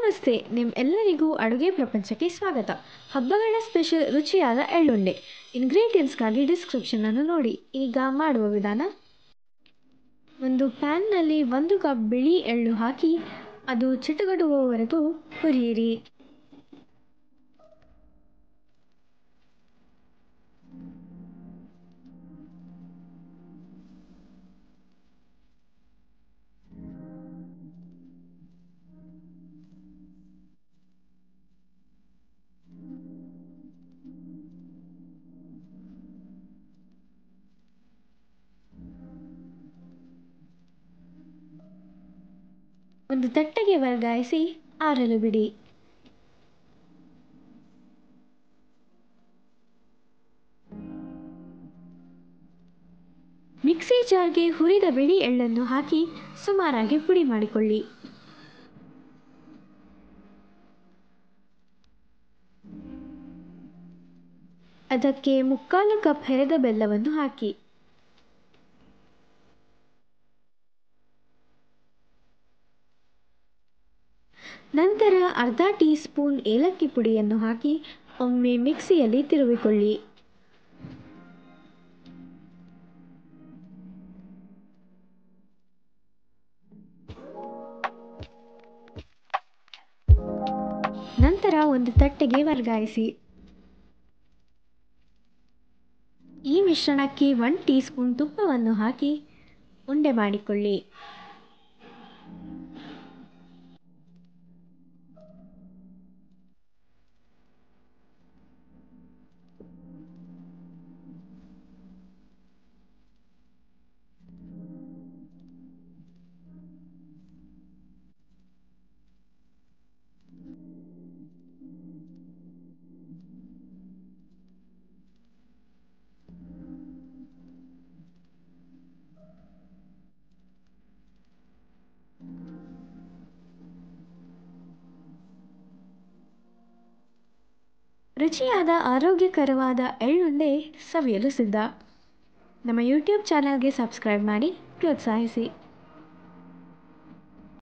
ನಮಸ್ತೆ, ನಿಮ್ಮೆಲ್ಲರಿಗೂ ಅಡುಗೆ ಪ್ರಪಂಚಕ್ಕೆ ಸ್ವಾಗತ. ಹಬ್ಬಗಳ ಸ್ಪೆಷಲ್ ರುಚಿಯಾದ ಎಳ್ಳುಂಡೆ. ಇಂಗ್ರೀಡಿಯೆಂಟ್ಸ್ಗಾಗಿ ಡಿಸ್ಕ್ರಿಪ್ಷನನ್ನು ನೋಡಿ. ಈಗ ಮಾಡುವ ವಿಧಾನ. ಒಂದು ಪ್ಯಾನ್ನಲ್ಲಿ 1 ಕಪ್ ಬಿಳಿ ಎಳ್ಳು ಹಾಕಿ ಅದು ಚಿಟುಗಡುವವರೆಗೂ ಹುರಿಯಿರಿ. ಒಂದು ತಟ್ಟೆಗೆ ವರ್ಗಾಯಿಸಿ ಆರಲು ಬಿಡಿ. ಮಿಕ್ಸಿ ಜಾರ್ಗೆ ಹುರಿದ ಬಿಳಿ ಎಳ್ಳನ್ನು ಹಾಕಿ ಸುಮಾರಾಗಿ ಪುಡಿ ಮಾಡಿಕೊಳ್ಳಿ. ಅದಕ್ಕೆ 3/4 ಕಪ್ ಹೆರೆದ ಬೆಲ್ಲವನ್ನು ಹಾಕಿ. ನಂತರ ಅರ್ಧ ಟೀ ಸ್ಪೂನ್ ಏಲಕ್ಕಿ ಪುಡಿಯನ್ನು ಹಾಕಿ ಒಮ್ಮೆ ಮಿಕ್ಸಿಯಲ್ಲಿ ತಿರುಗಿಕೊಳ್ಳಿ. ನಂತರ ಒಂದು ತಟ್ಟೆಗೆ ವರ್ಗಾಯಿಸಿ. ಈ ಮಿಶ್ರಣಕ್ಕೆ 1 ಟೀ ಸ್ಪೂನ್ ತುಪ್ಪವನ್ನು ಹಾಕಿ ಉಂಡೆ ಮಾಡಿಕೊಳ್ಳಿ. ರುಚಿಯಾದ ಆರೋಗ್ಯಕರವಾದ ಎಳ್ಳುಂಡೆ ಸವಿಯಲು ಸಿದ್ಧ. ನಮ್ಮ ಯೂಟ್ಯೂಬ್ ಚಾನಲ್ಗೆ ಸಬ್ಸ್ಕ್ರೈಬ್ ಮಾಡಿ ಪ್ರೋತ್ಸಾಹಿಸಿ.